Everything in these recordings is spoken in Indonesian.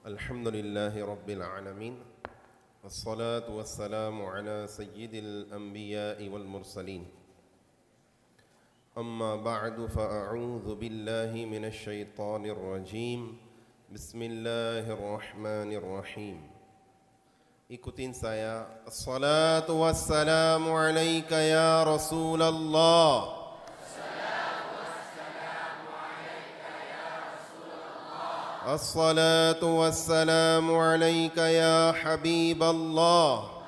الحمد لله رب العالمين والصلاة والسلام على سيد الأنبياء والمرسلين أما بعد فأعوذ بالله من الشيطان الرجيم بسم الله الرحمن الرحيم. Ikutin saya. Assalatu wassalamu alayka ya Rasulullah. الصلاة والسلام عليك يا حبيب الله.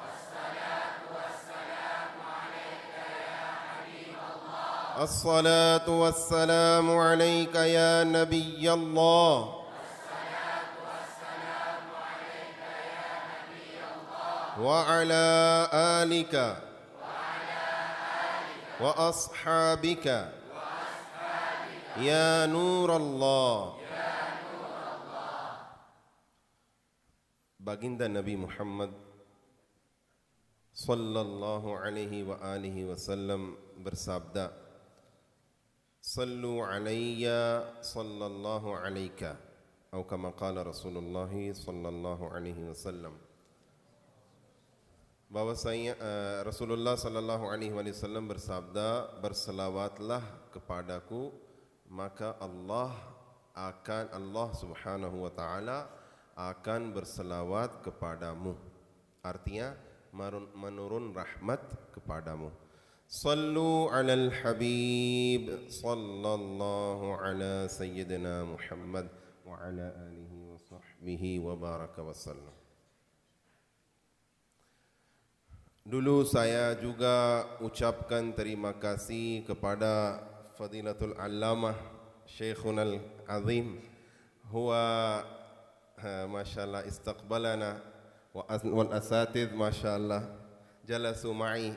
الصلاة والسلام عليك يا نبي الله. وعلى آلك وأصحابك يا نور الله. Baginda Nabi Muhammad sallallahu alaihi wa alihi wasallam bersabda, Sallu alayya sallallahu alayka, atau kama qala Rasulullah sallallahu alaihi wasallam. Bahwasanya Rasulullah sallallahu alaihi wasallam bersabda, berselawatlah kepadaku, maka Allah Subhanahu wa taala akan berselawat kepadamu. Artinya menurun rahmat kepadamu. Sallu alal habib sallallahu ala sayyidina Muhammad wa ala alihi wa sahbihi wa baraka wa sallam. Dulu saya juga ucapkan terima kasih kepada Fadilatul Allamah Syekhunal Azim, huwa masyaallah istaqbalana wal asatidh masyaallah jalasu ma'i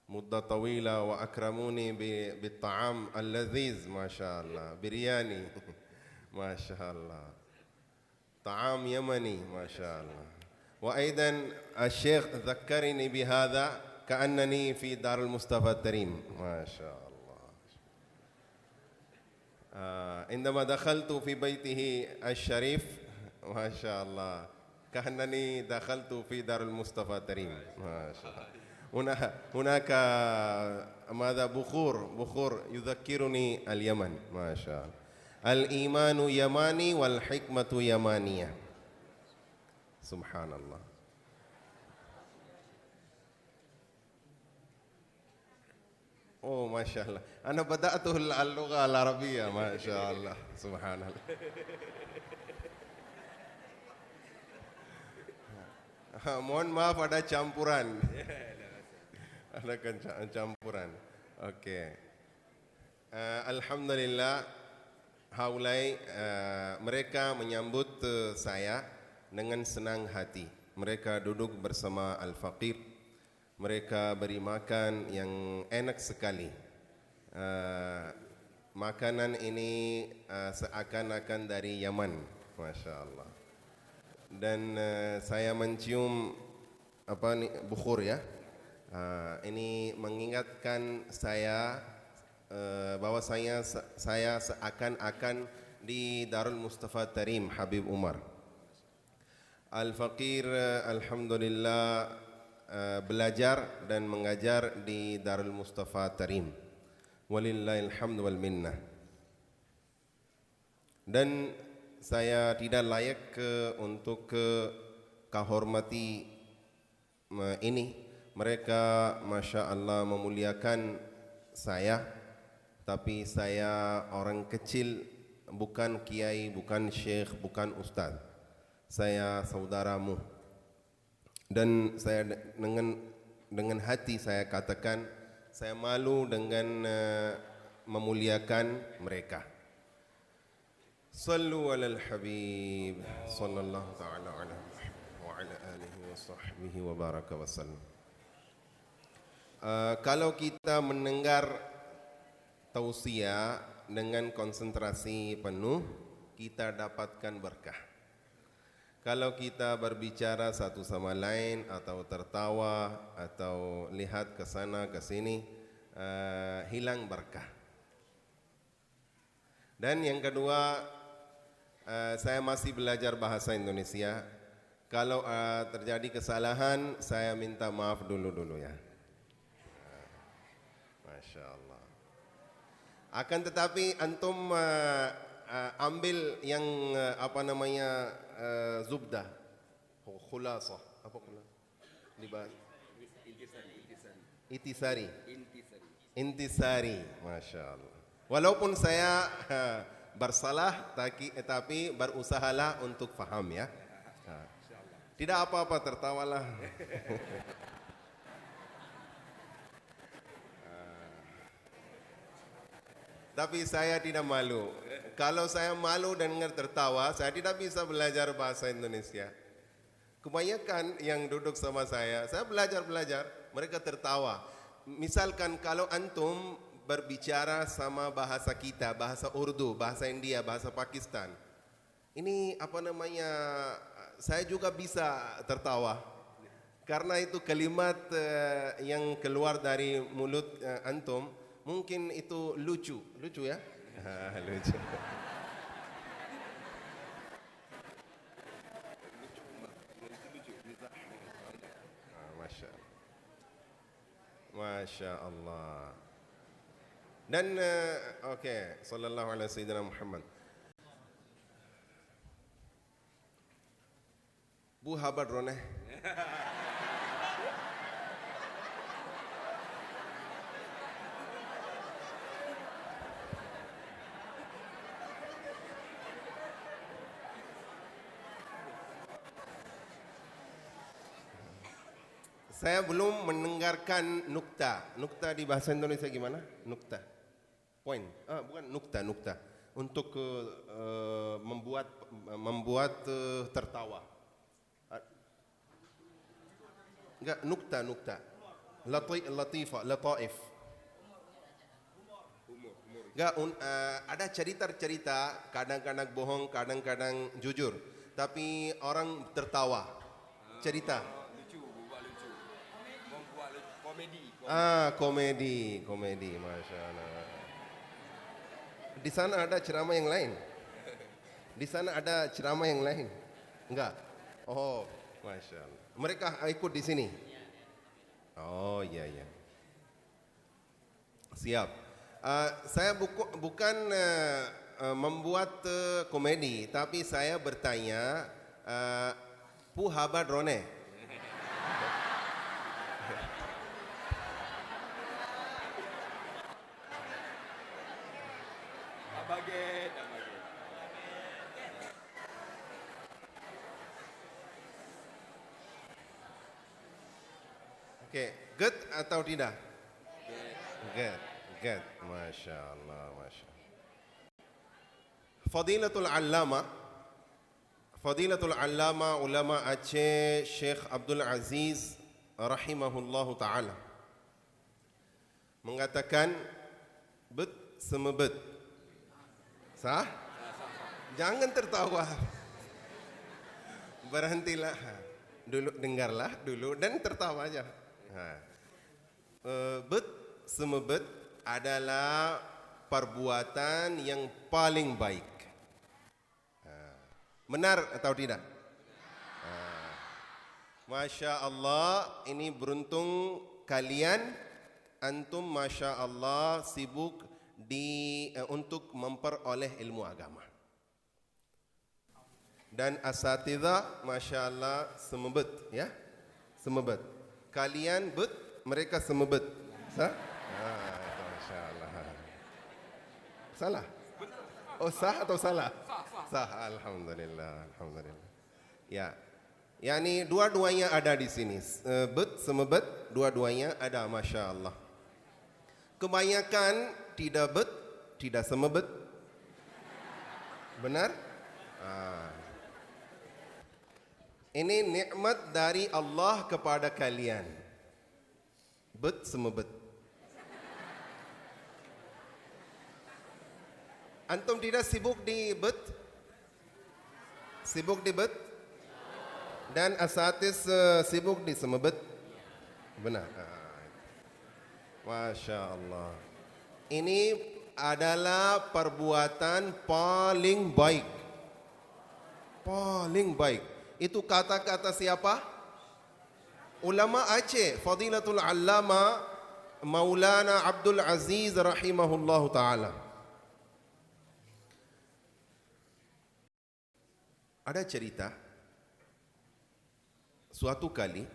muddah tawila wa akramuni bit ta'am al-ladhiz masyaallah, biryani masyaallah, ta'am yamani masyaallah. Wa aidan al-syekh dzakarani bihadha ka'annani fi Darul Mustafa Tarim masyaallah. عندما دخلت في بيته الشريف ما شاء الله كأنني دخلت في دار المصطفى تريم ما شاء الله. هناك ماذا بخور يذكرني اليمن ما شاء الله. الإيمان يماني والحكمة يمانية. سبحان الله. Oh masya Allah. Ana bada'tu al-lugha al-arabiyya masya Allah. Subhanallah. Mohon maaf ada campuran. Ada campuran. Okey. Alhamdulillah, haulai mereka menyambut saya dengan senang hati. Mereka duduk bersama Al-Faqir. Mereka beri makan yang enak sekali. Makanan ini seakan-akan dari Yaman, masya Allah. Dan saya mencium bukhur ya. Ini mengingatkan saya bahwa saya seakan-akan di Darul Mustafa Tarim Habib Umar. Al-Faqir alhamdulillah belajar dan mengajar di Darul Mustafa Tarim. Walillahil hamd wal minnah. Dan saya tidak layak untuk kahormati ini. Mereka masya Allah memuliakan saya, tapi saya orang kecil, bukan kiai, bukan syekh, bukan ustaz. Saya saudaramu. Dan saya dengan hati saya katakan, saya malu dengan memuliakan mereka. Sallu alal habib sallallahu ta'ala ala wa ala alihi wa sahbihi wa baraka wa sallam. Kalau kita mendengar tausiah dengan konsentrasi penuh, kita dapatkan berkah. Kalau kita berbicara satu sama lain atau tertawa atau lihat ke sana ke sini, hilang berkah. Dan yang kedua, saya masih belajar bahasa Indonesia. Kalau terjadi kesalahan, saya minta maaf dulu ya. Masya Allah. Akan tetapi antum ambil yang zubdah, khulasah, apa khulasah? Intisari. Masya Allah. Walaupun saya bersalah, tapi berusahalah untuk faham ya. Tidak apa-apa, tertawalah. Tapi saya tidak malu. Kalau saya malu dan tertawa, saya tidak bisa belajar bahasa Indonesia. Kebanyakan yang duduk sama saya belajar, mereka tertawa. Misalkan kalau antum berbicara sama bahasa kita, bahasa Urdu, bahasa India, bahasa Pakistan. Ini saya juga bisa tertawa. Karena itu kalimat yang keluar dari mulut antum, mungkin itu lucu ya? Lucu. Masya Allah. Dan oke, sallallahu alaihi sayyidina Muhammad. Bu habar roneh. Saya belum mendengarkan nukta. Nukta di bahasa Indonesia gimana? Nukta. Point. Bukan nukta. Untuk membuat tertawa. Enggak, nukta. Latifah, lataif. Enggak, ada cerita-cerita, kadang-kadang bohong, kadang-kadang jujur. Tapi orang tertawa. Cerita. Komedi, Masya Allah. Di sana ada ceramah yang lain? Enggak? Oh, Masya Allah. Mereka ikut di sini? Oh, iya. Siap. Saya bukan membuat komedi, tapi saya bertanya, Pu habar rone? Oke, good atau tidak? Good. Masya Allah. Fadilatul Allama ulama Aceh Syekh Abdul Aziz rahimahullahu ta'ala mengatakan bet semebet. Sah? Jangan tertawa. Berhentilah dulu, dengarlah dulu dan tertawa aja. Bet semebet adalah perbuatan yang paling baik. Benar atau tidak? Masya Allah, ini beruntung kalian, antum Masya Allah sibuk untuk memperoleh ilmu agama. Dan asatidzah Masya Allah semebet ya, semebet. Kalian bet, mereka semebet. Sah? Itu Masya Allah. Salah? Oh, sah atau salah? Sah. Alhamdulillah. Ya. Yani dua-duanya ada di sini. Bet, semebet, dua-duanya ada, Masya Allah. Kebanyakan tidak bet, tidak semebet. Benar? Ini nikmat dari Allah kepada kalian. Bet, semebet. Antum tidak sibuk di bet? Sibuk di bet? Dan asatis sibuk di semebet? Benar. Masya Allah. Ini adalah perbuatan paling baik. paling baik. Itu kata-kata siapa? Ulama Aceh, Fadilatul Allama Maulana Abdul Aziz rahimahullahu taala. Ada cerita suatu kali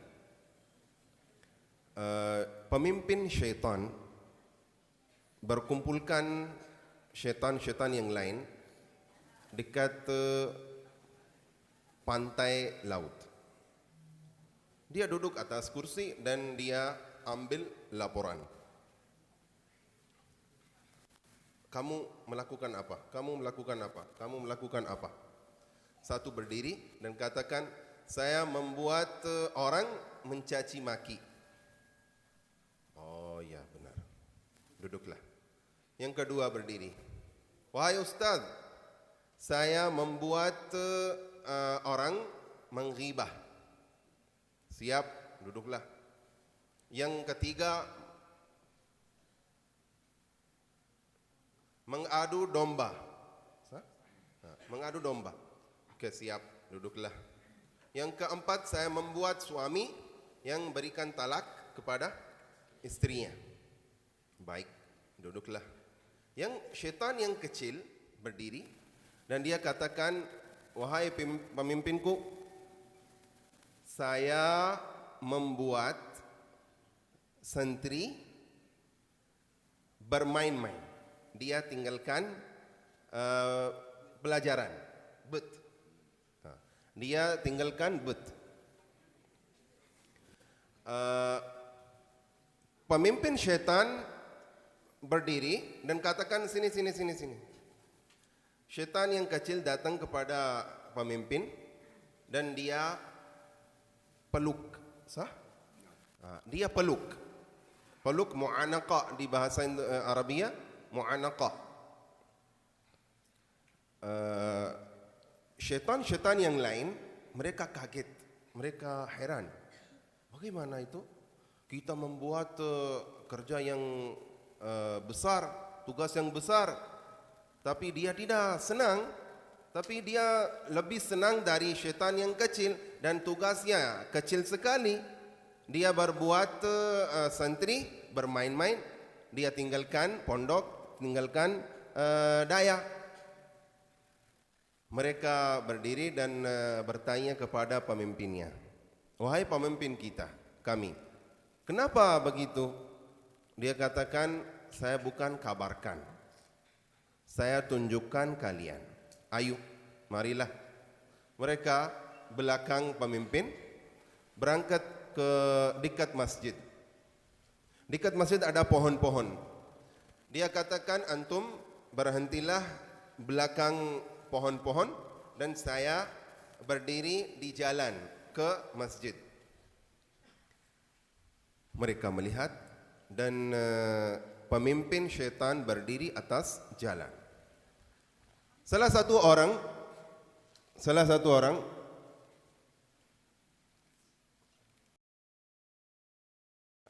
pemimpin syaitan berkumpulkan syaitan-syaitan yang lain dekat pantai laut. Dia duduk atas kursi dan dia ambil laporan. Kamu melakukan apa? Kamu melakukan apa? Kamu melakukan apa? Satu berdiri dan katakan, saya membuat orang mencaci maki. Oh ya benar. Duduklah. Yang kedua berdiri. Wahai Ustaz, saya membuat orang menghibah. Siap, duduklah. Yang ketiga, mengadu domba. Mengadu domba. Oke, siap, duduklah. Yang keempat, saya membuat suami yang berikan talak kepada istrinya. Baik, duduklah. Yang syaitan yang kecil berdiri dan dia katakan, wahai pemimpinku, saya membuat santri bermain-main. Dia tinggalkan pelajaran, bet. Dia tinggalkan bet. Pemimpin syaitan berdiri dan katakan sini. Syaitan yang kecil datang kepada pemimpin dan dia peluk, sah? Dia peluk. Peluk mu'anaqah di bahasa Arabia, mu'anaqah. Syaitan-syaitan yang lain mereka kaget, mereka heran. Bagaimana itu? Kita membuat kerja yang besar, tugas yang besar, tapi dia tidak senang. Tapi dia lebih senang dari syaitan yang kecil dan tugasnya kecil sekali. Dia berbuat santri bermain-main, dia tinggalkan pondok, tinggalkan daya. Mereka berdiri dan bertanya kepada pemimpinnya, wahai pemimpin kita, kami, kenapa begitu? Dia katakan, saya bukan kabarkan, saya tunjukkan kalian. Ayo, marilah. Mereka belakang pemimpin berangkat ke dekat masjid. Dekat masjid ada pohon-pohon. Dia katakan, antum berhentilah belakang pohon-pohon dan saya berdiri di jalan ke masjid. Mereka melihat dan pemimpin syaitan berdiri atas jalan. Salah satu orang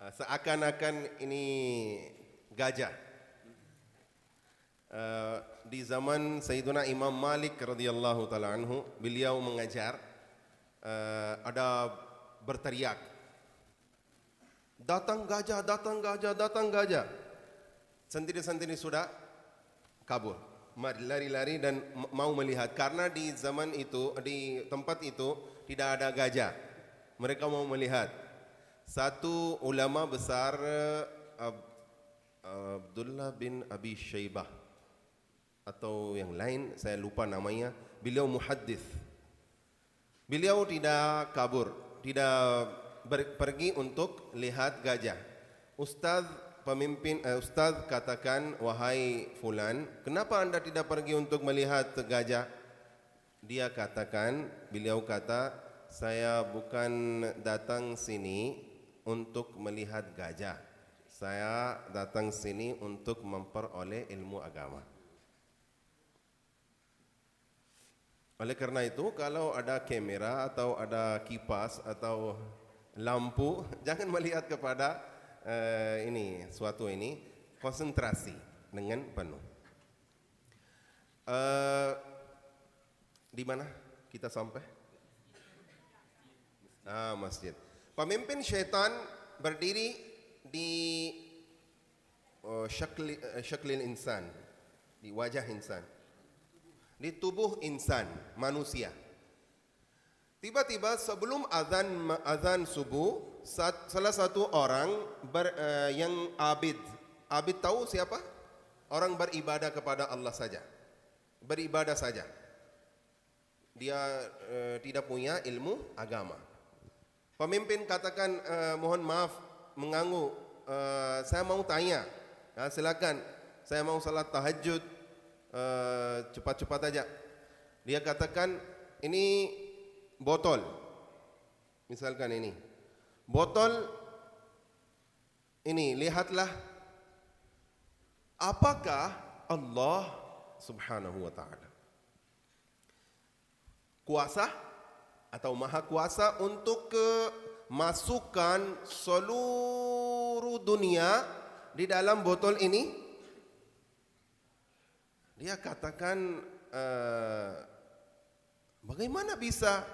seakan-akan ini gajah. Di zaman Sayyiduna Imam Malik radhiyallahu taala anhu, beliau mengajar, ada berteriak, datang gajah, datang gajah, datang gajah. Santri-santri sudah kabur, lari-lari dan mau melihat, karena di zaman itu, di tempat itu tidak ada gajah. Mereka mau melihat. Satu ulama besar, Abdullah bin Abi Syaibah atau yang lain, saya lupa namanya, beliau muhaddits. Beliau tidak kabur, tidak pergi untuk lihat gajah. Ustaz katakan, wahai fulan, kenapa anda tidak pergi untuk melihat gajah? Dia katakan, beliau kata, saya bukan datang sini untuk melihat gajah. Saya datang sini untuk memperoleh ilmu agama. Oleh karena itu, kalau ada kamera atau ada kipas atau lampu, jangan melihat kepada suatu ini, konsentrasi dengan penuh. Di mana Kita sampai? Masjid. Pemimpin syaitan berdiri di syaklil insan, di wajah insan, di tubuh insan, manusia. Tiba-tiba sebelum azan subuh, salah satu orang yang abid tahu siapa? Orang beribadah kepada Allah saja, beribadah saja. Dia tidak punya ilmu agama. Pemimpin katakan, mohon maaf mengganggu, saya mau tanya. Silakan, saya mau salat tahajud, cepat-cepat aja. Dia katakan, ini botol, misalkan ini botol ini, lihatlah apakah Allah subhanahu wa ta'ala kuasa atau maha kuasa untuk masukkan seluruh dunia di dalam botol ini? Dia katakan, bagaimana bisa?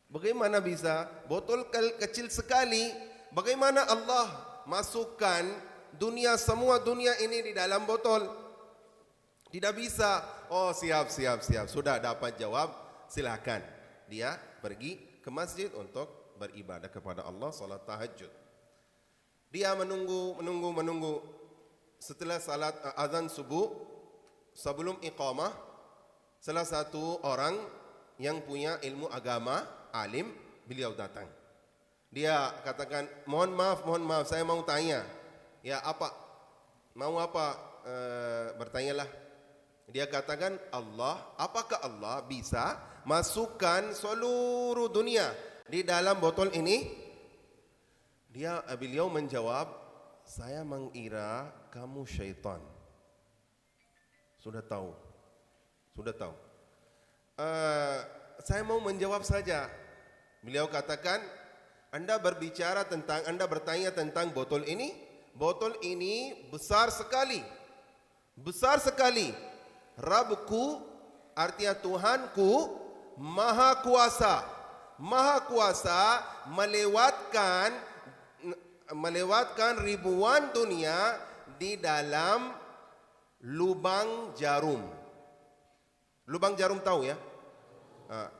Bagaimana bisa? Botol kecil sekali. Bagaimana Allah masukkan dunia, semua dunia ini di dalam botol? Tidak bisa. Oh, siap. Sudah dapat jawab. Silakan. Dia pergi ke masjid untuk beribadah kepada Allah, salat tahajud. Dia menunggu. Setelah salat azan subuh, sebelum iqamah, salah satu orang yang punya ilmu agama, alim, beliau datang. Dia katakan, mohon maaf, saya mau tanya. Ya, apa? Mau apa? Bertanyalah. Dia katakan, apakah Allah bisa masukkan seluruh dunia di dalam botol ini? Beliau menjawab, saya mengira kamu syaitan. Sudah tahu. Saya mau menjawab saja. Beliau katakan, Anda bertanya tentang botol ini. Botol ini besar sekali. Rabbku, artinya Tuhanku, maha kuasa melewatkan ribuan dunia di dalam lubang jarum. Lubang jarum tahu ya?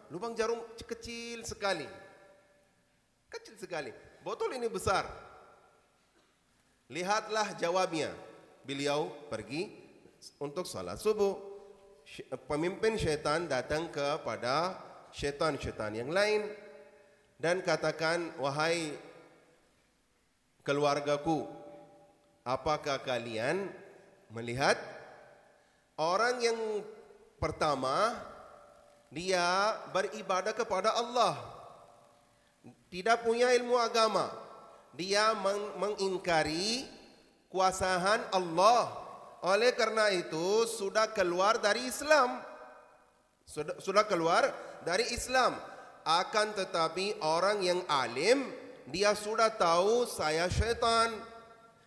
Lubang jarum kecil sekali. Botol ini besar. Lihatlah jawabnya. Beliau pergi untuk salat subuh. Pemimpin syaitan datang kepada syaitan yang lain dan katakan, wahai keluargaku, apakah kalian melihat orang yang pertama, dia beribadah kepada Allah, tidak punya ilmu agama, dia mengingkari kuasaan Allah, oleh karena itu sudah keluar dari Islam. Akan tetapi orang yang alim, dia sudah tahu saya syaitan,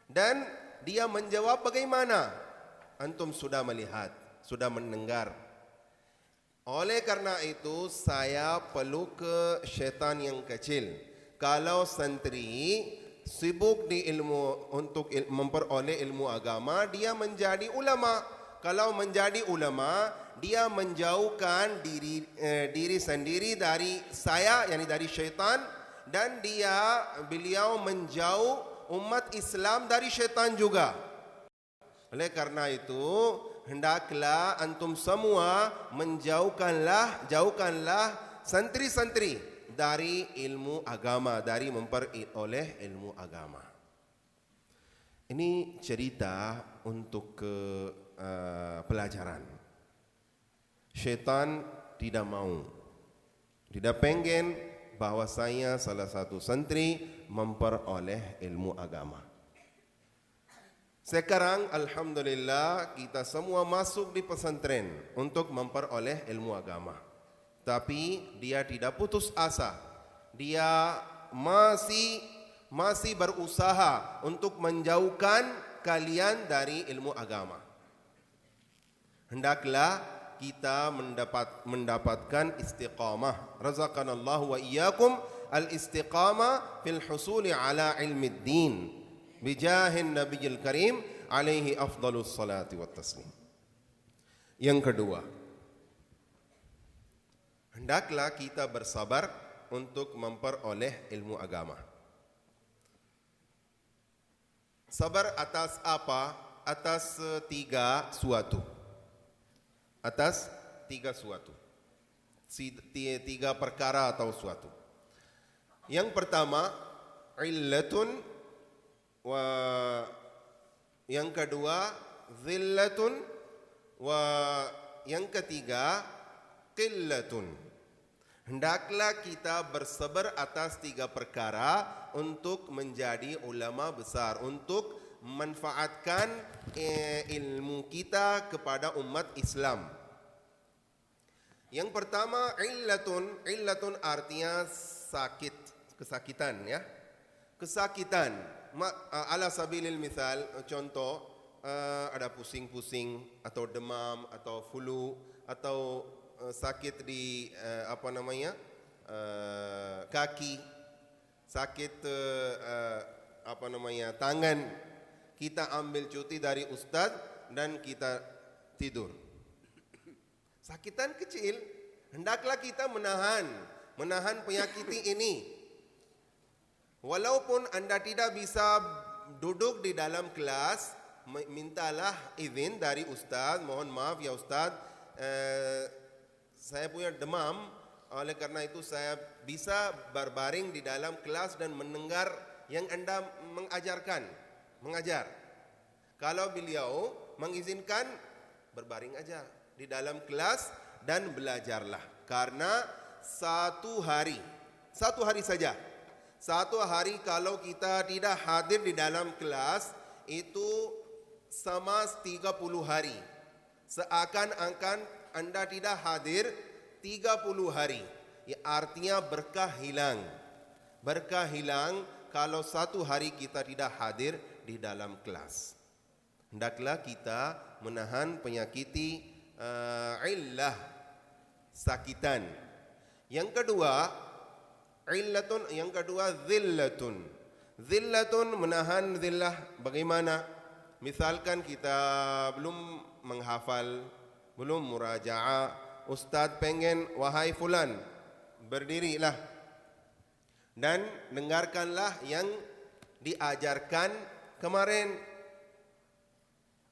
dan dia menjawab, bagaimana? Antum sudah melihat, sudah mendengar. Oleh karena itu saya perlu ke syaitan yang kecil. Kalau santri sibuk di ilmu untuk memperoleh ilmu agama, dia menjadi ulama. Kalau menjadi ulama, dia menjauhkan diri sendiri dari saya, yakni dari syaitan, dan beliau menjauh umat Islam dari syaitan juga. Oleh karena itu, hendaklah antum semua jauhkanlah santri-santri dari ilmu agama, dari memperoleh ilmu agama. Ini cerita untuk pelajaran. Syaitan tidak mau, tidak pengen bahwasanya salah satu santri memperoleh ilmu agama. Sekarang alhamdulillah kita semua masuk di pesantren untuk memperoleh ilmu agama. Tapi dia tidak putus asa. Dia masih berusaha untuk menjauhkan kalian dari ilmu agama. Hendaklah kita mendapatkan istiqamah. Razaqanallahu wa iyyakum al-istiqamah fil husuli ala ilmi din bijahin nabiyil karim alaihi afdalus salati wat taslim. Yang kedua, hendaklah kita bersabar untuk memperoleh ilmu agama. Sabar atas apa? Atas tiga suatu. Atas tiga suatu. Tiga perkara atau suatu. Yang pertama, illatun, wa yang kedua, zillatun, wa yang ketiga, qillatun. Hendaklah kita bersabar atas tiga perkara untuk menjadi ulama besar, untuk memanfaatkan ilmu kita kepada umat Islam. Yang pertama, illatun. Illatun artinya sakit, kesakitan ya. Kesakitan. Ala sabilil misal, contoh ada pusing-pusing atau demam atau flu atau sakit di kaki, sakit tangan. Kita ambil cuti dari ustaz dan kita tidur. Sakitan kecil, hendaklah kita menahan penyakit ini. Walaupun anda tidak bisa duduk di dalam kelas, mintalah izin dari ustaz. Mohon maaf ya ustaz, saya punya demam, oleh karena itu saya bisa berbaring di dalam kelas dan mendengar yang anda mengajar. Kalau beliau mengizinkan, berbaring aja di dalam kelas dan belajarlah. Karena satu hari saja. Satu hari kalau kita tidak hadir di dalam kelas, itu sama 30 hari. Seakan-akan anda tidak hadir 30 hari. Ya, artinya berkah hilang. Berkah hilang kalau satu hari kita tidak hadir di dalam kelas. Hendaklah kita menahan penyakit illah, sakitan. Yang kedua, illatun. Yang kedua, zillatun. Zillatun, menahan zillah. Bagaimana? Misalkan kita belum menghafal, belum muraja'ah, ustaz pengen, wahai fulan, berdirilah dan dengarkanlah yang diajarkan kemarin.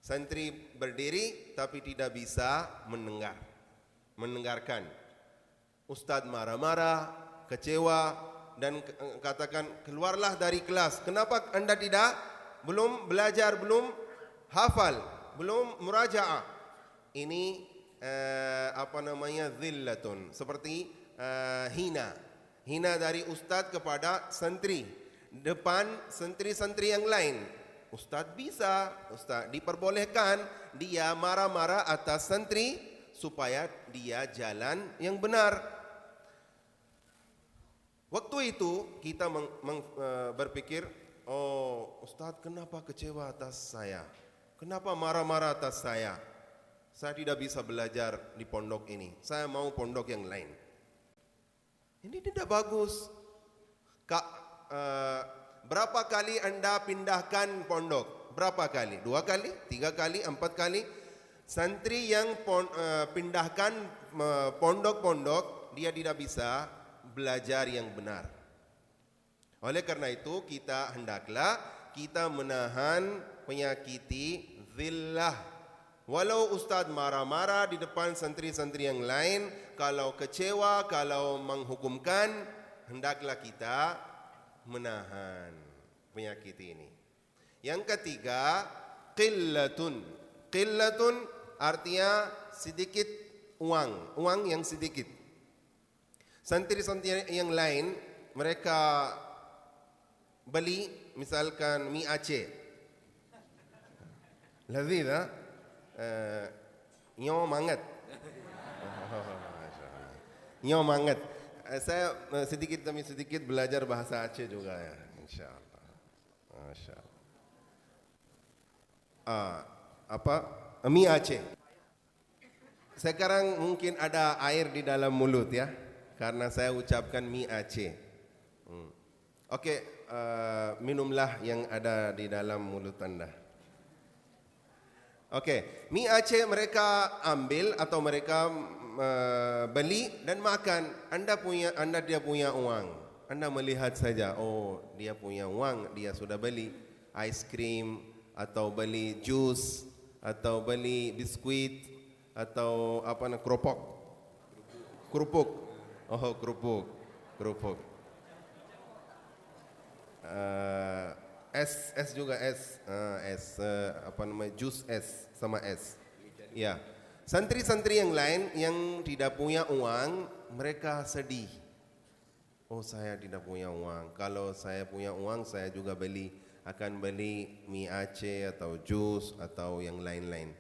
Santri berdiri tapi tidak bisa mendengarkan. Ustaz marah-marah, kecewa dan katakan, keluarlah dari kelas. Kenapa anda belum belajar, belum hafal, belum muraja'ah? Ini zillatun, seperti hina dari ustaz kepada santri depan santri-santri yang lain. Ustaz diperbolehkan dia marah-marah atas santri supaya dia jalan yang benar. Waktu itu kita berpikir, oh ustaz kenapa kecewa atas saya? Kenapa marah-marah atas saya? Saya tidak bisa belajar di pondok ini. Saya mau pondok yang lain. Ini tidak bagus. Berapa kali anda pindahkan pondok? Berapa kali? 2 kali? 3 kali? 4 kali? Santri yang pindahkan pondok-pondok, dia tidak bisa belajar yang benar. Oleh karena itu, hendaklah kita menahan penyakit zillah. Walau ustaz marah-marah di depan santri-santri yang lain, kalau kecewa, kalau menghukumkan, hendaklah kita menahan penyakit ini. Yang ketiga, qillatun. Qillatun artinya sedikit uang yang sedikit. Santri-santri yang lain, mereka beli misalkan mie Aceh. Lazid, nyo mangat. Nyo mangat. Saya sedikit demi sedikit belajar bahasa Aceh juga ya, insyaallah. Masyaallah. Mie Aceh. Sekarang mungkin ada air di dalam mulut ya, karena saya ucapkan mi Aceh. Oke, minumlah yang ada di dalam mulut Anda. Oke, mi Aceh mereka ambil atau mereka beli dan makan. Anda dia punya uang. Anda melihat saja, oh dia punya uang, dia sudah beli ice cream atau beli jus atau beli biskuit atau apa namanya kerupuk. Oh kerupuk. Es juga es, apa namanya jus es sama es. Ya, santri-santri yang lain yang tidak punya uang, mereka sedih. Oh saya tidak punya uang. Kalau saya punya uang, saya juga akan beli mie Aceh atau jus atau yang lain-lain.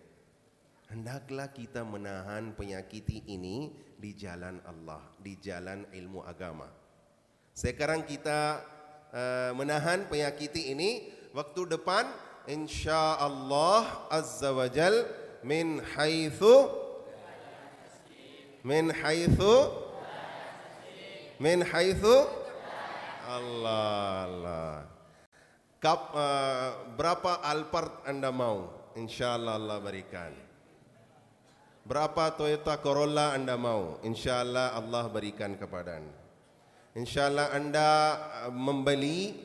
Hendaklah kita menahan penyakit ini di jalan Allah, di jalan ilmu agama. Sekarang kita menahan penyakit ini, waktu depan insya Allah azza wa jal min haitsu Allah. Berapa Alphard Anda mau? Insya Allah Allah berikan. Berapa Toyota Corolla Anda mau? Insya Allah Allah berikan kepada Anda. Insya Allah Anda membeli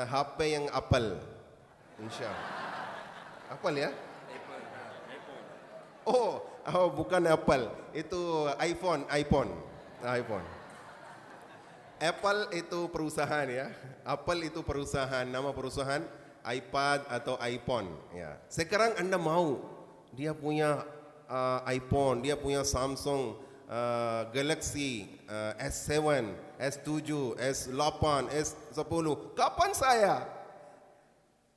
HP yang Apple. Insya Allah. Apple ya? Oh, bukan Apple. Itu iPhone. Apple itu perusahaan ya. Apple itu perusahaan, nama perusahaan iPad atau iPhone ya. Sekarang Anda mau dia punya iPhone, dia punya Samsung Galaxy S7, S7, S8, S10. Kapan saya?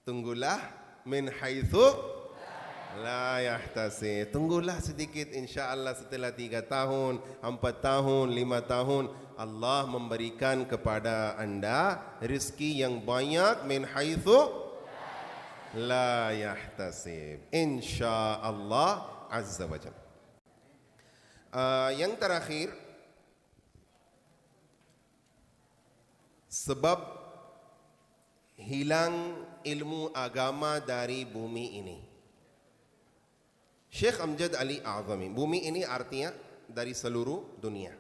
Tunggulah min haitsu la yahtasib. Tunggulah sedikit, insya Allah setelah 3 tahun, 4 tahun, 5 tahun Allah memberikan kepada Anda rezeki yang banyak min haitsu la yahtasib. Insya Allah azza wa jalla. Yang terakhir, sebab hilang ilmu agama dari bumi ini. Syekh Amjad Ali A'zami, bumi ini artinya dari seluruh dunia.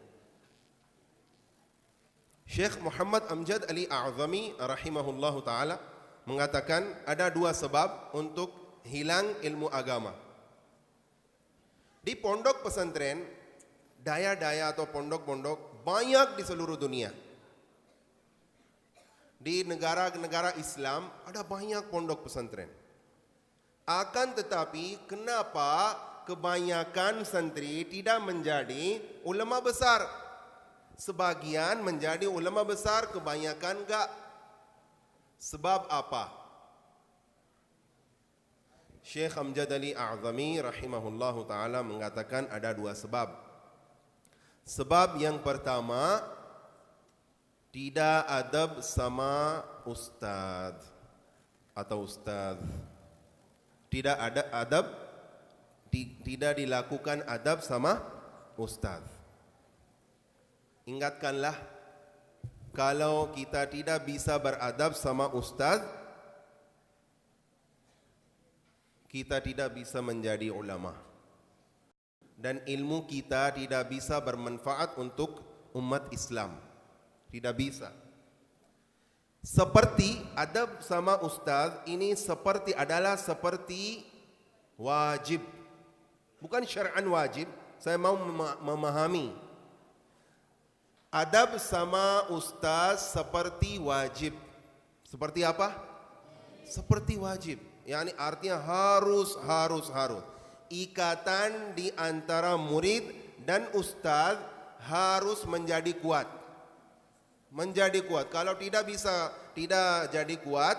Syekh Muhammad Amjad Ali A'zami rahimahullahu ta'ala mengatakan ada 2 sebab untuk hilang ilmu agama. Di pondok pesantren, daya-daya atau pondok-pondok banyak di seluruh dunia. Di negara-negara Islam ada banyak pondok pesantren. Akan tetapi kenapa kebanyakan santri tidak menjadi ulama besar? Sebagian menjadi ulama besar, kebanyakan enggak. Sebab apa? Syekh Amjad Ali A'zami rahimahullahu ta'ala mengatakan ada 2 sebab. Sebab yang pertama, tidak adab sama ustaz atau ustaz. Tidak ada adab, tidak dilakukan adab sama ustaz. Ingatkanlah, kalau kita tidak bisa beradab sama ustaz, kita tidak bisa menjadi ulama. Dan ilmu kita tidak bisa bermanfaat untuk umat Islam. Tidak bisa. Seperti adab sama ustaz ini adalah seperti wajib. Bukan syar'an wajib, saya mau memahami. Adab sama ustaz seperti wajib. Seperti apa? Seperti wajib. Yani artinya harus. Ikatan di antara murid dan ustaz harus menjadi kuat. Menjadi kuat. Kalau tidak jadi kuat,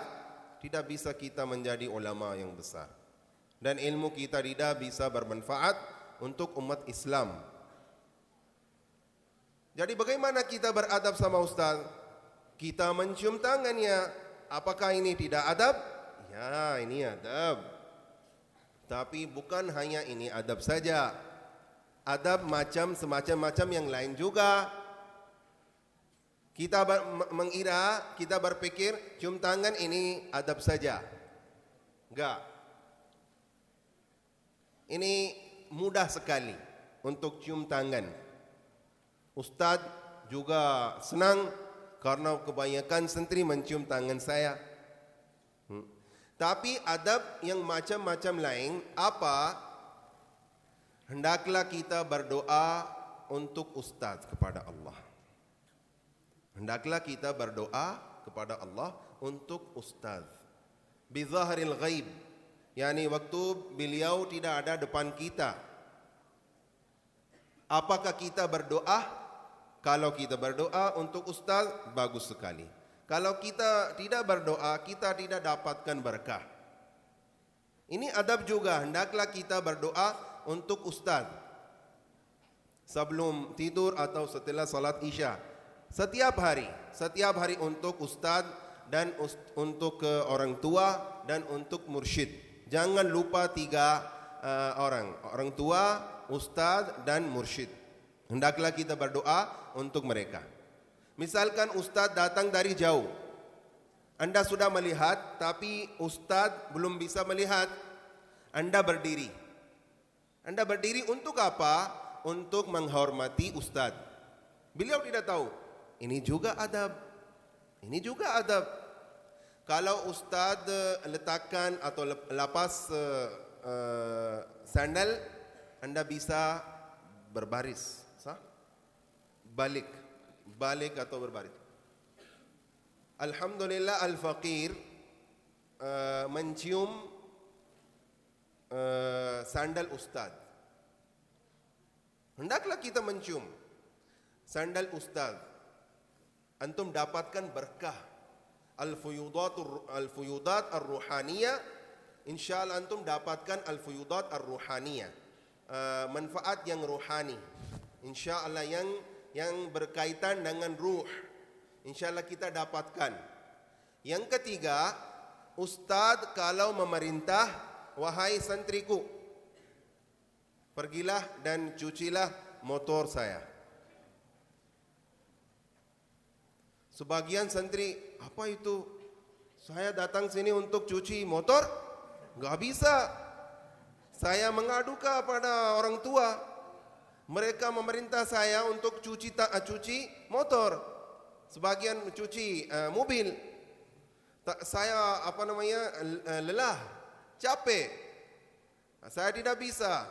tidak bisa kita menjadi ulama yang besar. Dan ilmu kita tidak bisa bermanfaat untuk umat Islam. Jadi bagaimana kita beradab sama ustaz? Kita mencium tangannya. Apakah ini tidak adab? Ya, ini adab. Tapi bukan hanya ini adab saja. adab semacam yang lain juga. Kita mengira, kita berpikir cium tangan ini adab saja. Enggak. Ini mudah sekali untuk cium tangan. Ustadz juga senang karena kebanyakan santri mencium tangan saya. Tapi adab yang macam-macam lain apa? Hendaklah kita berdoa untuk ustaz kepada Allah. Hendaklah kita berdoa kepada Allah untuk ustaz. Bizahril ghaib. Yani waktu beliau tidak ada depan kita. Apakah kita berdoa? Kalau kita berdoa untuk ustaz, bagus sekali. Kalau kita tidak berdoa, kita tidak dapatkan berkah. Ini adab juga, hendaklah kita berdoa untuk ustaz. Sebelum tidur atau setelah salat isya. Setiap hari untuk ustaz dan untuk orang tua dan untuk mursyid. Jangan lupa 3 orang. Orang tua, ustaz dan mursyid. Hendaklah kita berdoa untuk mereka. Misalkan ustaz datang dari jauh. Anda sudah melihat tapi ustaz belum bisa melihat. Anda berdiri. Anda berdiri untuk apa? Untuk menghormati ustaz. Beliau tidak tahu. Ini juga adab. Ini juga adab. Kalau ustaz letakkan atau lepas sandal, Anda bisa berbaris. Sah? Balik atau berbaris. Alhamdulillah al-faqir mencium sandal ustaz. Hendaklah kita mencium sandal ustaz. Antum dapatkan berkah. Al-fuyudat ar-ruhaniyah. InsyaAllah antum dapatkan al-fuyudat ar-ruhaniyah. Manfaat yang ruhani. InsyaAllah yang berkaitan dengan ruh. InsyaAllah kita dapatkan. Yang ketiga, ustaz kalau memerintah, wahai santriku, pergilah dan cucilah motor saya. Sebagian santri, apa itu? Saya datang sini untuk cuci motor? Gak bisa. Saya mengadu kepada orang tua. Mereka memerintah saya untuk cuci motor. Sebagian cuci mobil. Saya lelah, capek. Saya tidak bisa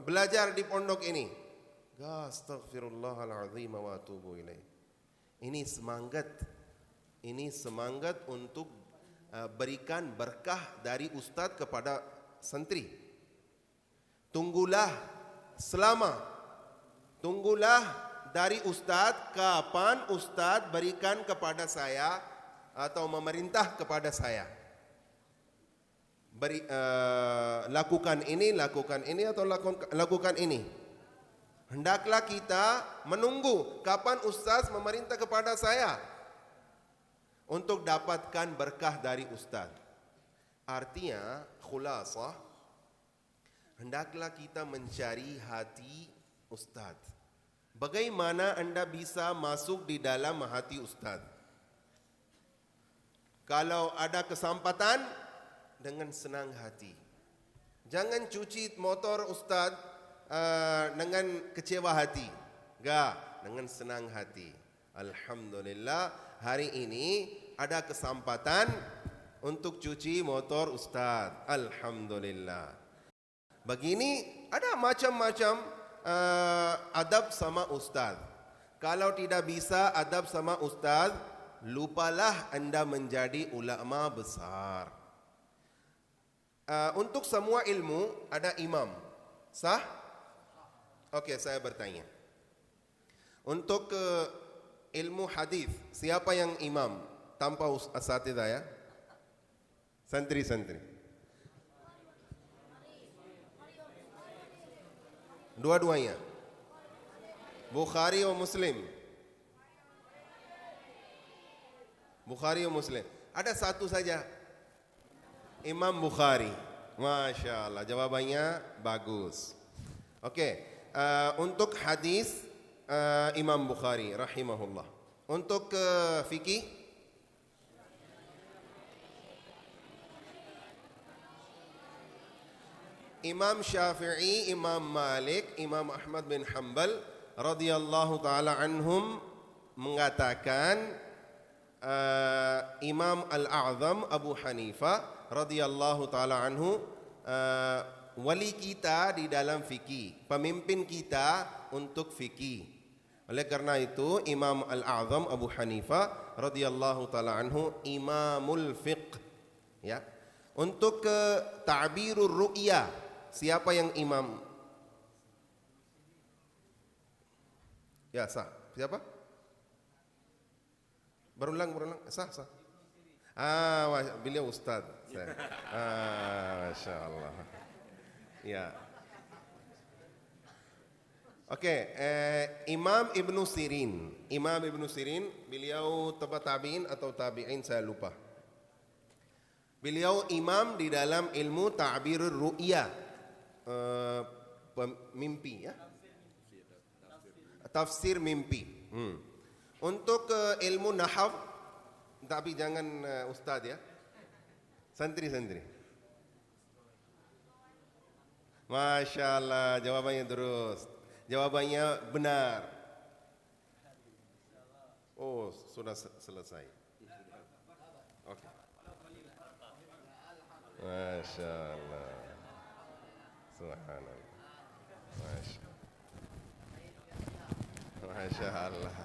belajar di pondok ini. Astaghfirullahaladzim wa atubu ilaih. Ini semangat untuk berikan berkah dari ustaz kepada santri. Tunggulah dari ustaz kapan ustaz berikan kepada saya atau memerintah kepada saya. Lakukan ini atau lakukan ini. Hendaklah kita menunggu kapan ustaz memerintah kepada saya untuk dapatkan berkah dari ustaz. Artinya, khulasah, hendaklah kita mencari hati ustaz. Bagaimana Anda bisa masuk di dalam hati ustaz? Kalau ada kesempatan, dengan senang hati. Jangan cuci motor ustaz dengan kecewa hati. Enggak, dengan senang hati. Alhamdulillah, hari ini ada kesempatan untuk cuci motor ustaz. Alhamdulillah. Begini ada macam-macam adab sama ustaz. Kalau tidak bisa adab sama ustaz, lupalah Anda menjadi ulama besar. Untuk semua ilmu ada imam. Sah? Oke, saya bertanya. Untuk ilmu hadis, siapa yang imam? Tanpa asatidzah ya? Santri-santri. Dua-duanya. Bukhari atau Muslim? Bukhari atau Muslim? Ada satu saja. Imam Bukhari. Masya Allah, jawabannya bagus. Oke, untuk hadis Imam Bukhari rahimahullah. Untuk fikih Imam Syafi'i, Imam Malik, Imam Ahmad bin Hanbal radhiyallahu taala anhum mengatakan Imam Al-A'zam Abu Hanifah radhiyallahu taala anhu wali kita di dalam fikih, pemimpin kita untuk fikih. Oleh karena itu Imam Al-A'zam Abu Hanifah radhiyallahu taala anhu imamul fiqh, ya. Untuk ta'birur ru'ya, siapa yang imam? Ya, sah. Siapa? Berulang. Sah. Beliau ustaz. Masya Allah. Ya. Oke, Imam Ibnu Sirin. Imam Ibnu Sirin, beliau tabi'in atau tabi'in, saya lupa. Beliau imam di dalam ilmu ta'birur ru'ya, mimpi, ya. Tafsir mimpi. Untuk ilmu nahw, tapi jangan ustaz, ya. Santri. Masya Allah, jawabannya terus. Jawabannya benar. Oh, sudah selesai. Oke. Masya Allah. Subhanallah. Masya Allah.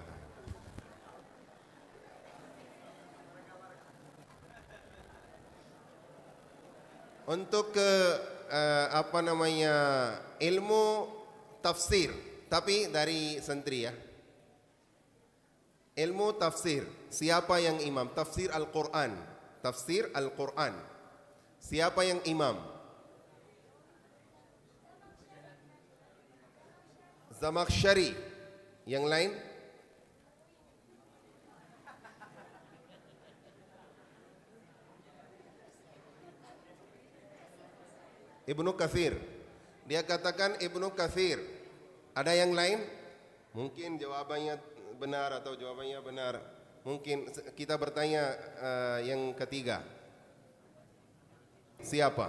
Untuk ilmu tafsir, tapi dari santri, ya. Ilmu tafsir, siapa yang imam? Tafsir Al-Quran. Siapa yang imam? Zamakhsyari. Yang lain? Ibnu Katsir. Dia katakan Ibnu Katsir. Ada yang lain? Mungkin jawabannya benar atau jawabannya benar. Mungkin kita bertanya yang ketiga. Siapa?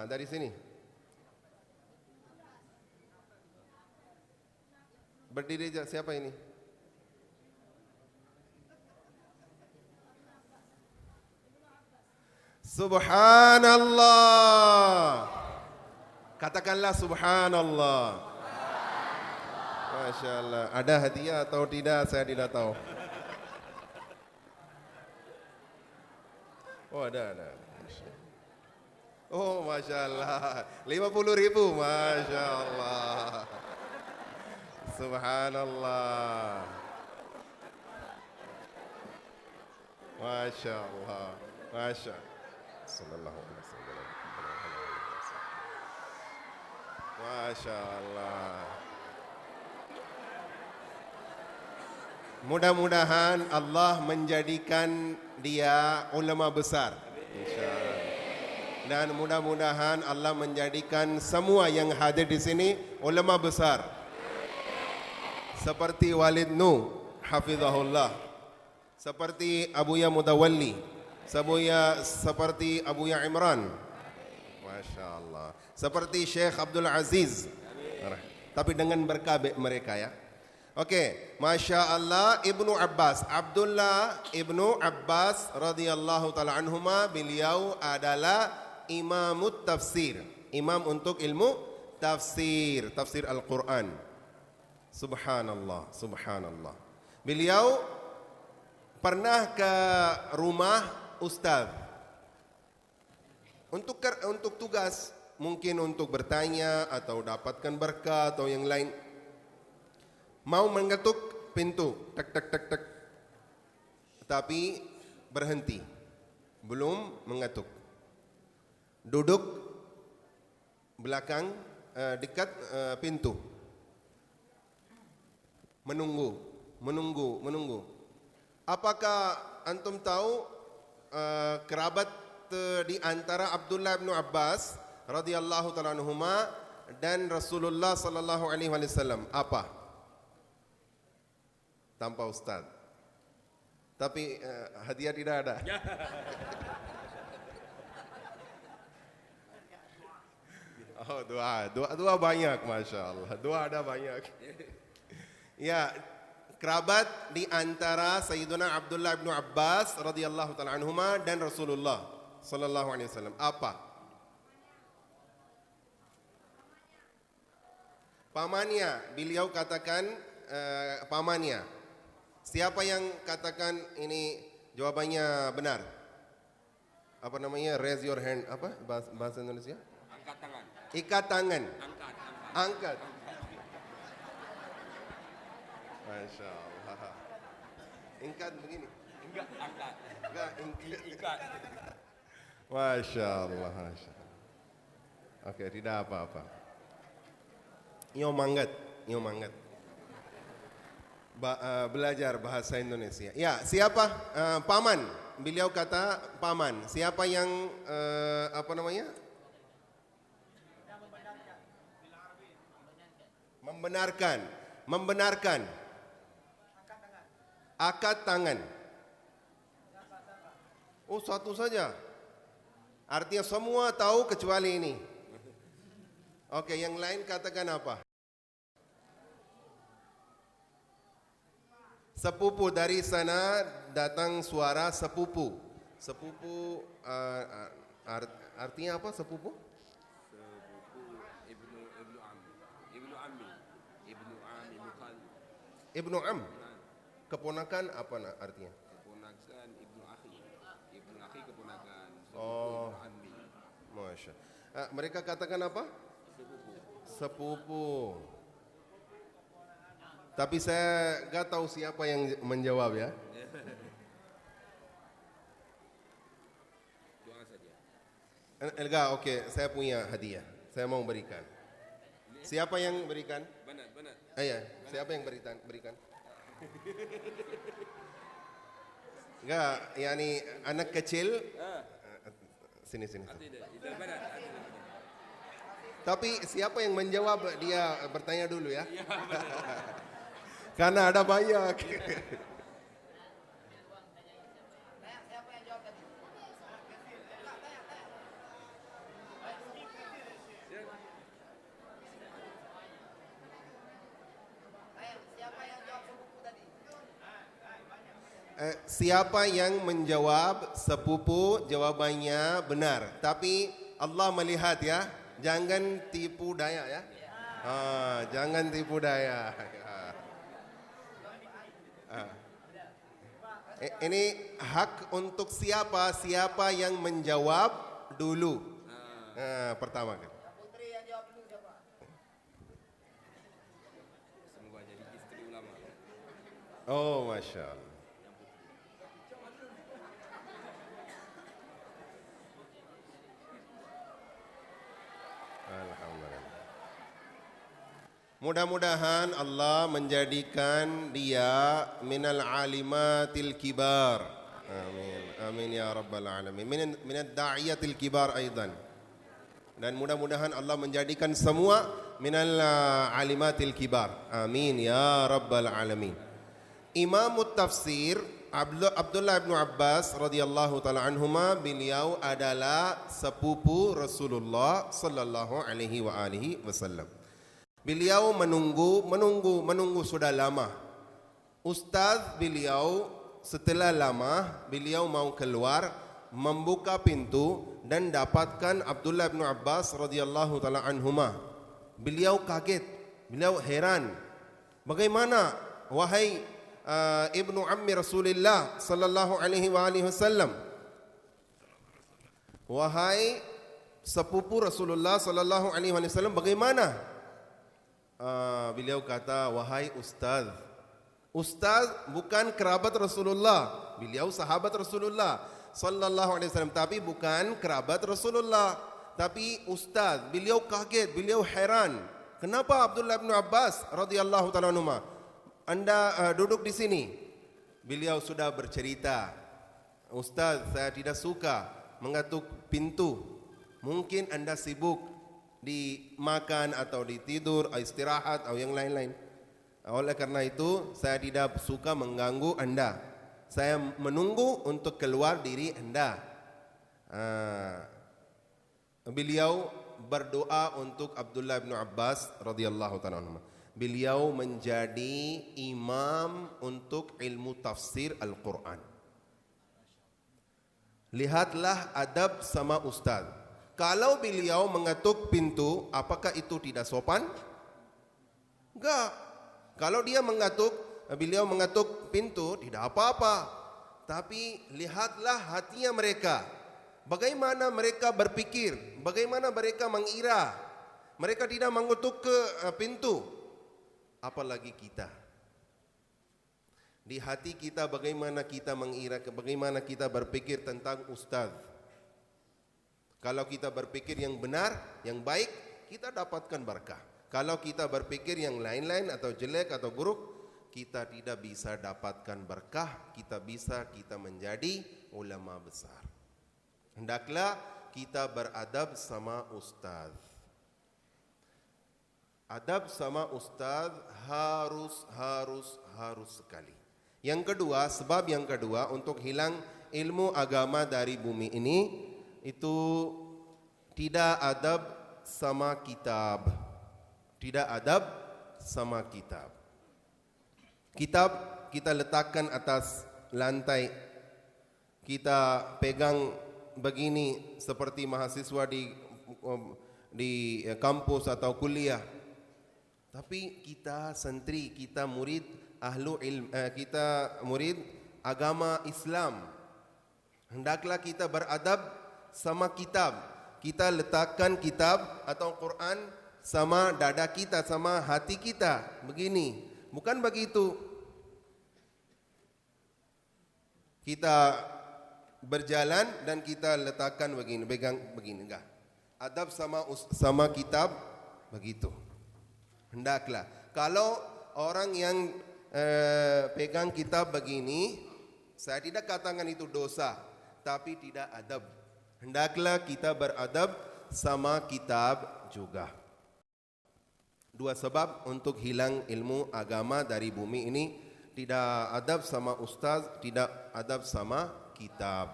Dari sini. Berdiri aja, siapa ini? Subhanallah. Katakanlah subhanallah. Masya Allah. Ada hadiah atau tidak, saya tidak tahu. Oh, ada. Oh, Masya Allah. 50.000, Masya Allah. Subhanallah. Masya Allah. Masya Sallallahu alaihi wasallam. Masya Allah. Mudah-mudahan Allah menjadikan dia ulama besar, insyaallah. Dan mudah-mudahan Allah menjadikan semua yang hadir di sini ulama besar. Seperti Walid Nuh, hafizahullah. Seperti Abuya Mutawalli. Seperti Abuya Imran. Masya Allah. Seperti Syekh Abdul Aziz. Tapi dengan berkah mereka, ya. Oke, Masya Allah. Ibnu Abbas, Abdullah Ibnu Abbas radhiyallahu ta'ala anhuma, beliau adalah imamut tafsir, imam untuk ilmu tafsir Al-Quran. Subhanallah. Beliau pernah ke rumah ustaz untuk tugas, mungkin untuk bertanya atau dapatkan berkah atau yang lain. Mau mengetuk pintu, tek, tapi berhenti, belum mengetuk. Duduk belakang dekat pintu, menunggu. Apakah antum tahu kerabat di antara Abdullah bin Abbas radhiyallahu taala anhuma dan Rasulullah sallallahu alaihi wasallam? Apa? Tanpa ustaz. Tapi hadiah tidak ada. Oh, doa banyak, masya Allah. Doa ada banyak. Ya, kerabat di antara Sayyiduna Abdullah bin Abbas radhiyallahu taala anhuma dan Rasulullah sallallahu alaihi wasallam. Apa? Pamannya, beliau katakan pamannya. Siapa yang katakan ini jawabannya benar? Apa namanya? Raise your hand. Apa bahasa Indonesia? Angkat tangan. Ikat tangan. Angkat. Angkat. Masya Allah. Ingkat begini. Enggak, angkat. Enggak, ingkat. Ikat. Masya Allah. Masya Allah. Oke, tidak apa-apa. Nyomangat. Belajar bahasa Indonesia. Ya, siapa? Paman. Beliau kata paman. Siapa yang apa namanya? Membenarkan. Angkat tangan. Oh, satu saja. Artinya semua tahu kecuali ini. Oke, yang lain katakan apa? Sepupu, dari sana datang suara sepupu. Sepupu artinya apa sepupu? Ibnu Am. Keponakan apa artinya? Keponakan ibnu akhi keponakan. Oh, masya. Mereka katakan apa? Sepupu. Tapi saya nggak tahu siapa yang menjawab ya. Doa saja. Enggak, oke, saya punya hadiah. Saya mau berikan. Siapa yang berikan? Benar. Iya, siapa yang berikan? Enggak, yakni anak kecil. Sini. Tidak benar. Tapi siapa yang menjawab, dia bertanya dulu ya. Karena ada banyak. Siapa yang menjawab sepupu, jawabannya benar. Tapi Allah melihat ya, jangan tipu daya ya. Jangan tipu daya. Ini hak untuk siapa yang menjawab dulu. Pertama kan. Putri yang jawab dulu siapa? Semoga jadi istri ulama. Oh, masya Allah. Alhamdulillah. Mudah-mudahan Allah menjadikan dia minal alimatil kibar. Amin. Amin ya rabbal alamin. Minad da'iyatil kibar aidan. Dan mudah-mudahan Allah menjadikan semua minal alimatil kibar. Amin ya rabbal alamin. Imam tafsir Abdullah bin Abbas radhiyallahu taala anhuma, beliau adalah sepupu Rasulullah sallallahu alaihi wasallam. Beliau menunggu sudah lama. Ustaz beliau setelah lama beliau mau keluar, membuka pintu dan dapatkan Abdullah bin Abbas radhiyallahu taala anhuma. Beliau kaget, beliau heran. Bagaimana wahai ibnu ammi Rasulullah sallallahu alaihi wasallam, wahai sepupu Rasulullah sallallahu alaihi wasallam, bagaimana? Beliau kata, wahai ustaz. Ustaz bukan kerabat Rasulullah, beliau sahabat Rasulullah sallallahu alaihi wasallam, tapi bukan kerabat Rasulullah, tapi ustaz. Beliau kaget, beliau heran. Kenapa Abdullah bin Abbas radhiyallahu taala anhuma, Anda duduk di sini? Beliau sudah bercerita, Ustaz, saya tidak suka mengetuk pintu. Mungkin Anda sibuk di makan atau di tidur, istirahat atau yang lain-lain. Oleh karena itu, saya tidak suka mengganggu Anda. Saya menunggu untuk keluar diri Anda. Beliau berdoa untuk Abdullah bin Abbas radhiyallahu ta'ala anhu. Beliau menjadi imam untuk ilmu tafsir Al-Quran. Lihatlah adab sama ustaz. Kalau beliau mengetuk pintu, apakah itu tidak sopan? Enggak. Kalau dia beliau mengetuk pintu, tidak apa-apa. Tapi lihatlah hatinya mereka. Bagaimana mereka berpikir, bagaimana mereka mengira. Mereka tidak mengetuk ke pintu. Apalagi kita. Di hati kita bagaimana kita mengira, bagaimana kita berpikir tentang ustaz. Kalau kita berpikir yang benar, yang baik, kita dapatkan berkah. Kalau kita berpikir yang lain-lain atau jelek atau buruk, kita tidak bisa dapatkan berkah. Kita menjadi ulama besar. Hendaklah kita beradab sama ustaz. Adab sama ustaz harus sekali. Sebab yang kedua untuk hilang ilmu agama dari bumi ini, itu tidak adab sama kitab. Tidak adab sama kitab. Kitab kita letakkan atas lantai. Kita pegang begini seperti mahasiswa di kampus atau kuliah. Tapi kita santri, kita murid kita murid agama Islam. Hendaklah kita beradab sama kitab. Kita letakkan kitab atau Quran sama dada kita, sama hati kita. Begini, bukan begitu. Kita berjalan dan kita letakkan begini, pegang begini, enggak. Adab sama kitab begitu. Hendaklah. Kalau orang yang pegang kitab begini, saya tidak katakan itu dosa, tapi tidak adab. Hendaklah kita beradab sama kitab juga. Dua sebab untuk hilang ilmu agama dari bumi ini, tidak adab sama ustaz, tidak adab sama kitab.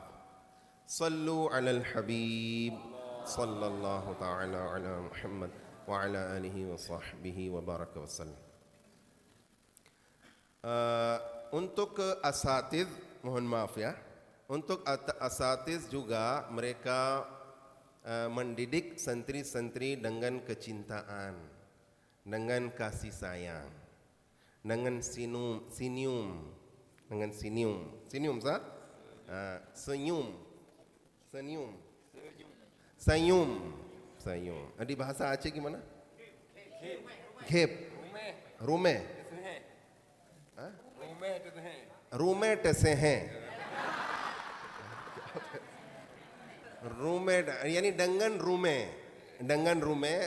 Sallu alal habib sallallahu ta'ala ala Muhammad wa ala alihi wa sahbihi wa baraka wa sallam. Untuk asatiz, mohon maaf ya. Untuk asatiz juga mereka mendidik santri-santri dengan kecintaan, dengan kasih sayang, dengan senyum, senyum. Di bahasa Aceh gimana? Khep. Rumeh. Rumeh tesehe. Rumeh, yani dengan rumeh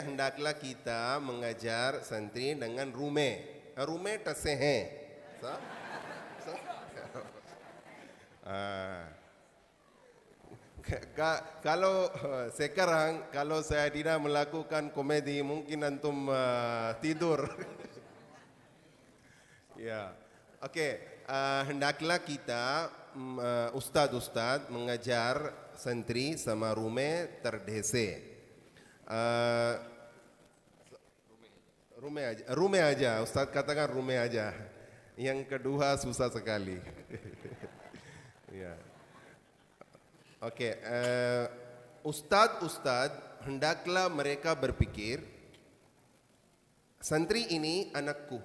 hendaklah kita mengajar santri dengan rumeh tesehe. Kalau sekarang, kalau saya tidak melakukan komedi, mungkin antum tidur. Ya, oke. Hendaklah kita ustaz mengajar santri sama rumeh terdese. Rumeh aja. Ustaz katakan rumeh aja. Yang kedua susah sekali. Ya. Oke, ustaz hendaklah mereka berpikir, santri ini anakku.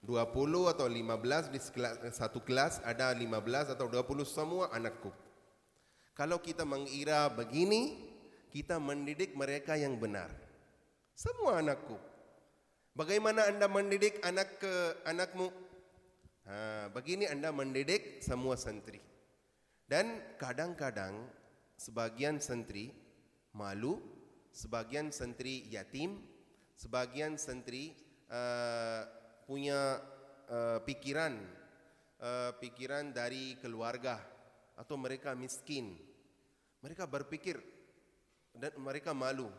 20 atau 15 di satu kelas, ada 15 atau 20, semua anakku. Kalau kita mengira begini, kita mendidik mereka yang benar. Semua anakku. Bagaimana Anda mendidik anakmu? Begini Anda mendidik semua santri. Dan kadang-kadang sebagian santri malu, sebagian santri yatim, sebagian santri pikiran dari keluarga, atau mereka miskin, mereka berpikir dan mereka malu.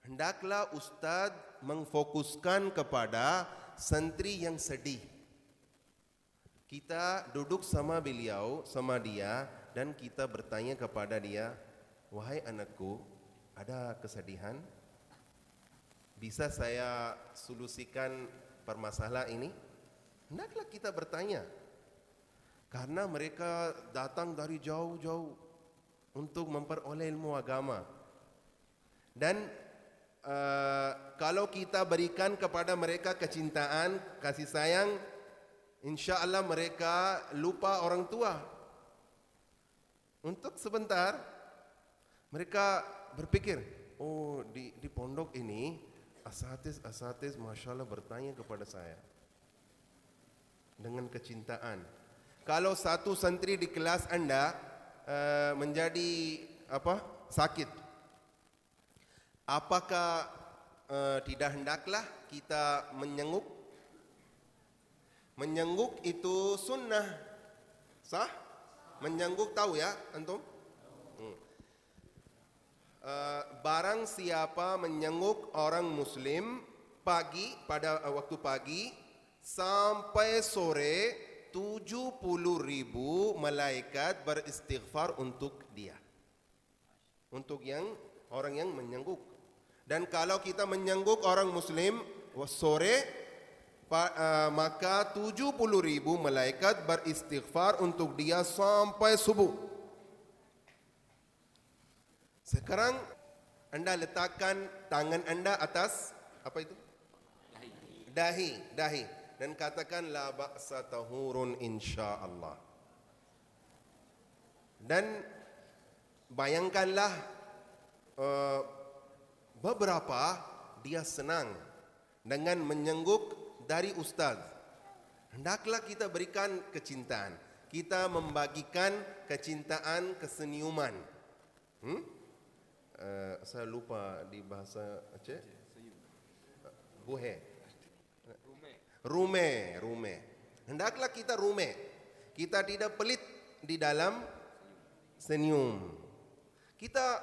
Hendaklah ustaz mengfokuskan kepada santri yang sedih. Kita duduk sama beliau, sama dia, dan kita bertanya kepada dia, wahai anakku, ada kesedihan? Bisa saya solusikan permasalahan ini? Hendaklah kita bertanya. Karena mereka datang dari jauh-jauh untuk memperoleh ilmu agama. Dan kalau kita berikan kepada mereka kecintaan, kasih sayang, insya Allah mereka lupa orang tua. Untuk sebentar, mereka berpikir, oh di pondok ini, asatiz Masya Allah bertanya kepada saya. Dengan kecintaan. Kalau satu santri di kelas anda menjadi sakit, apakah tidak hendaklah kita menyenguk? Menyenguk itu sunnah, sah? Menyenguk tahu ya antum? Barang siapa menyenguk orang Muslim pagi, pada waktu pagi sampai sore, 70.000 malaikat beristighfar untuk dia. Untuk orang yang menyenguk. Dan kalau kita menyenguk orang Muslim sore, maka 70.000 malaikat beristighfar untuk dia sampai subuh. Sekarang anda letakkan tangan anda atas apa itu? Dahi. Dan katakan la ba'sa tahurun insyaallah. Dan bayangkanlah beberapa dia senang dengan menyenguk dari ustaz. Hendaklah kita berikan kecintaan. Kita membagikan kecintaan, kesenyuman. Saya lupa di bahasa Aceh. Buhe. Rume. Hendaklah kita rume. Kita tidak pelit di dalam senyum. Kita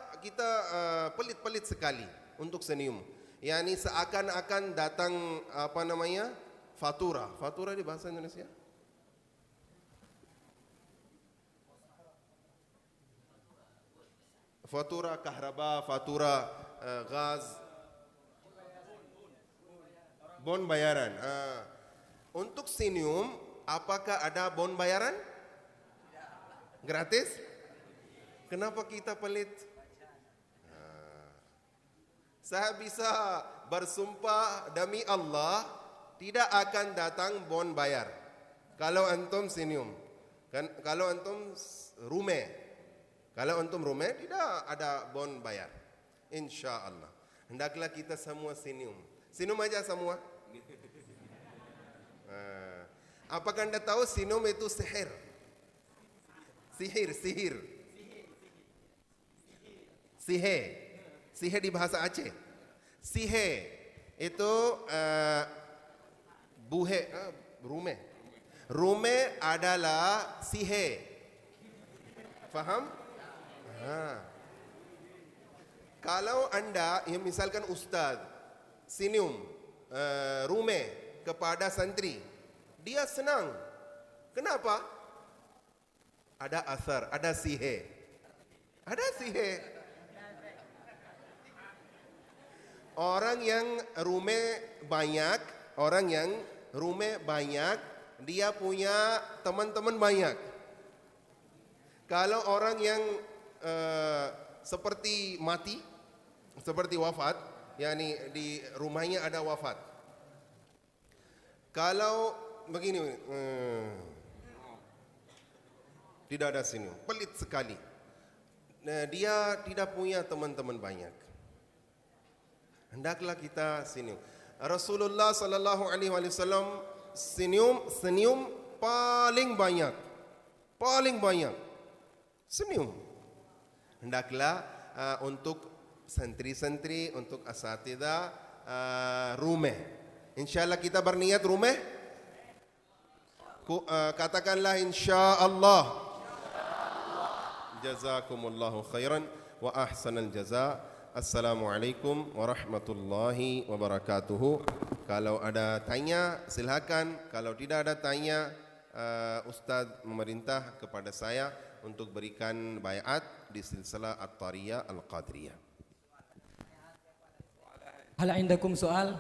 pelit-pelit sekali untuk senyum. Yani seakan-akan datang fatura. Fatura di bahasa Indonesia? Fatura kahraba, fatura gas, bon bayaran. Untuk senyum, apakah ada bon bayaran? Gratis? Kenapa kita pelit? Saya bisa bersumpah demi Allah, tidak akan datang bon bayar kalau antum senyum. Kalau antum rume, tidak ada bon bayar. Insya Allah. Hendaklah kita semua senyum. Senyum aja semua. Apakah anda tahu senyum itu sihir? Sihir di bahasa Aceh. Sihir itu rume. Rume adalah sihir. Faham? Kalau anda, misalkan ustaz senyum rume kepada santri, dia senang. Kenapa? Ada asar, ada sihir. Orang yang rume banyak, dia punya teman-teman banyak. Kalau orang yang seperti mati, seperti wafat, yakni di rumahnya ada wafat. Kalau begini, tidak ada senyum, pelit sekali. Dia tidak punya teman-teman banyak. Hendaklah kita senyum. Rasulullah sallallahu alaihi wasallam senyum paling banyak. Senyum. Hendaklah untuk santri-santri, untuk asatidzah rumeh. Insyaallah kita berniat rumeh. Katakanlah insyaallah. Jazakumullahu khairan wa ahsanal jaza. Assalamualaikum warahmatullahi wabarakatuh. Kalau ada tanya silakan. Kalau tidak ada tanya, Ustaz memerintah kepada saya untuk berikan baiat di silsilah At-Tariyah Al-Qadiriyah. Hal indakum soal?